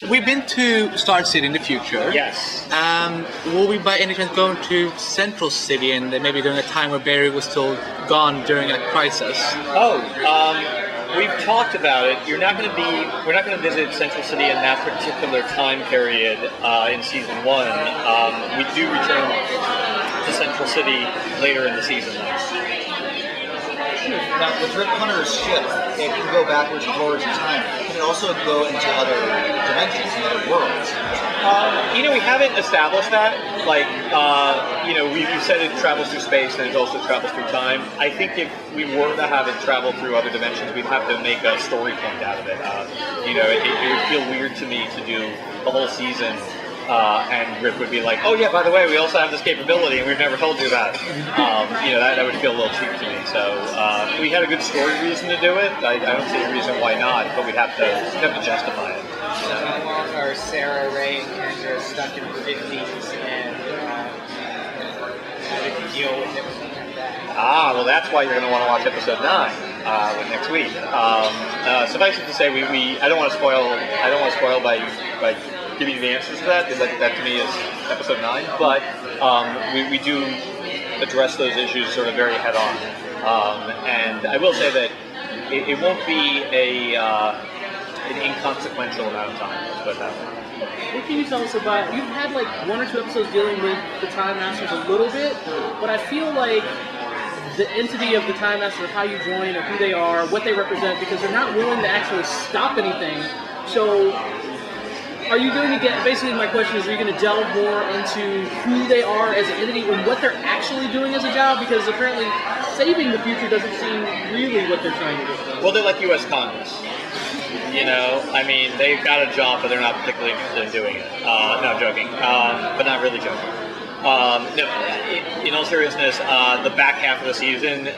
We've been to Star City in the future. Yes. Will we by any chance go to Central City and maybe during a time where Barry was still gone during a crisis? We've talked about it. We're not going to visit Central City in that particular time period in season 1. We do return to Central City later in the season. Now, with Rick Hunter's ship, it can go backwards and forwards in time. Can it also go into other dimensions and other worlds? We haven't established that. We've said it travels through space and it also travels through time. I think if we were to have it travel through other dimensions, we'd have to make a story point out of it. It would feel weird to me to do the whole season and Rick would be like, oh yeah, by the way, we also have this capability and we've never told you about it. That would feel a little cheap to me. So if we had a good story reason to do it, I don't see a reason why not, but we'd have to justify it. How long are Sarah, Ray, and Kendra stuck in the 50s and how did you deal with it when you come back? Well, that's why you're going to want to watch episode 9 next week. Suffice it to say, I don't want to spoil by giving you the answers to that. That to me is episode 9. But we do address those issues sort of very head on. And I will say that it won't be an inconsequential amount of time. Let's put it that way. What can you tell us about? You've had like 1 or 2 episodes dealing with the Time Masters a little bit, but I feel like the entity of the Time Masters, of how you join, or who they are, what they represent, because they're not willing to actually stop anything. So, are you going to get? Basically, my question is: are you going to delve more into who they are as an entity and what they're actually doing as a job? Because apparently, saving the future doesn't seem really what they're trying to do. Well, they're like U.S. Congress. They've got a job, but they're not particularly interested in doing it. No, I'm joking, but not really joking. In all seriousness, the back half of the season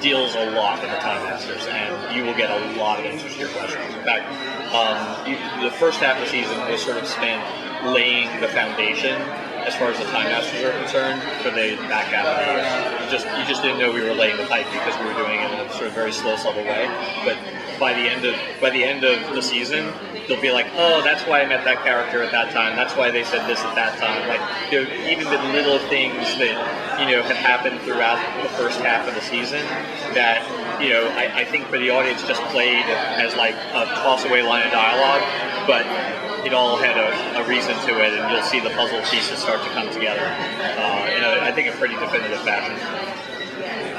deals a lot with the Time Masters, and you will get a lot of answers to your questions. In fact, the first half of the season was sort of spent laying the foundation as far as the Time Masters are concerned for the back half of the year. You just didn't know we were laying the pipe because we were doing it in a sort of very slow, subtle way. But by the end of the season, they'll be like, oh, that's why I met that character at that time. That's why they said this at that time. Even the little things that had happened throughout the first half of the season that I think for the audience just played as like a toss away line of dialogue, but it all had a reason to it, and you'll see the puzzle pieces start to come together I think a pretty definitive fashion.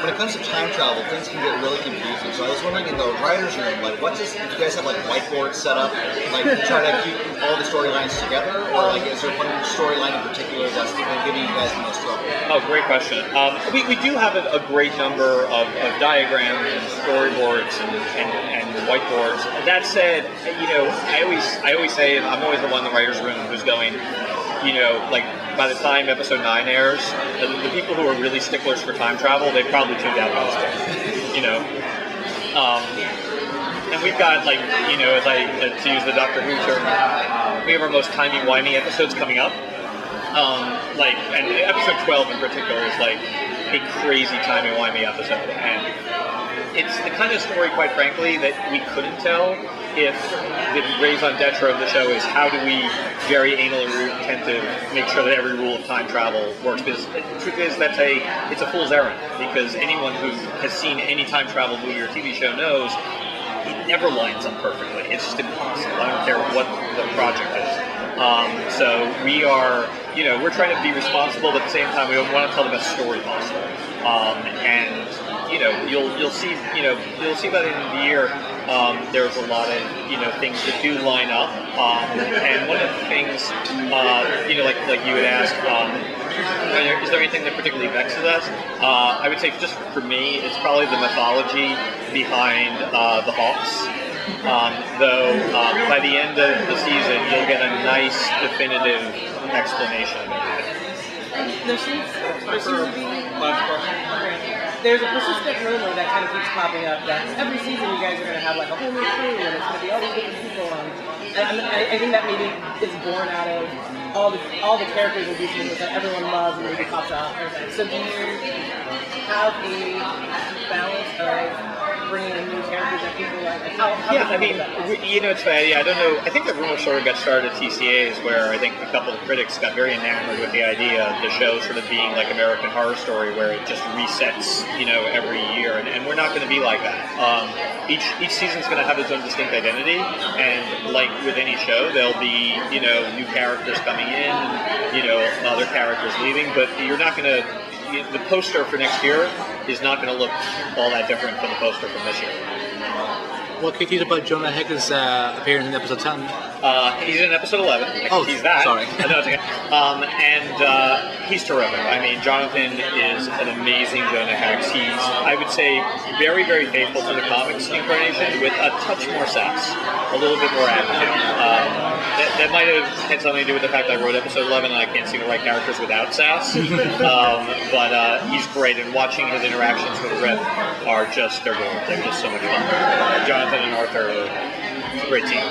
When it comes to time travel, things can get really confusing. So I was wondering, in the writer's room, do you guys have whiteboards set up, to try to keep all the storylines together, or is there one storyline in particular that's giving you guys the most trouble? Oh, great question. We do have a great number of diagrams and storyboards and whiteboards. That said, I always say I'm always the one in the writer's room who's going, by the time episode 9 airs, the people who are really sticklers for time travel, they probably tuned out most of it, and we've got, to use the Doctor Who term, we have our most timey-wimey episodes coming up. And episode 12 in particular is a crazy timey-wimey episode, and it's the kind of story, quite frankly, that we couldn't tell if the raison d'etre of the show is how do we very anally retentive make sure that every rule of time travel works. Because the truth is it's a fool's errand, because anyone who has seen any time travel movie or TV show knows it never lines up perfectly. It's just impossible. I don't care what the project is. So we are, we're trying to be responsible, but at the same time we want to tell the best story possible. And you'll see by the end of the year, there's a lot of things that do line up. And one of the things, like you had asked, is there anything that particularly vexes us? I would say, just for me, it's probably the mythology behind the Hawks. Though by the end of the season, you'll get a nice, definitive explanation of everything. There's a persistent rumor that kind of keeps popping up that every season you guys are going to have a whole new crew and it's going to be all these different people. And I think that maybe is born out of all the characters in Disney that everyone loves and maybe pops out. So do you have a balance of bringing in new characters that people like? How Yeah, I did mean, that? it's bad. Yeah, I don't know. I think the rumor sort of got started at TCAs, where I think a couple of critics got very enamored with the idea of the show sort of being like American Horror Story, where it just resets, every year, and we're not going to be like that. Each season's going to have its own distinct identity, and like with any show, there'll be new characters coming in, other characters leaving, but you're not going to. The poster for next year is not going to look all that different from the poster from this year. What can you tease about Jonah Hex' appearance in episode 10? He's in episode 11. I Oh, can tease that. sorry. No, it's okay. He's terrific. I mean, Jonathan is an amazing Jonah Hex. He's, I would say, very, very faithful to the comics incarnation with a touch more sass, a little bit more attitude. That might have had something to do with the fact I wrote episode 11 and I can't seem to write characters without sass. But he's great, and watching his interactions with Rip are just, they're just so much fun. Jonathan and Arthur are a great team.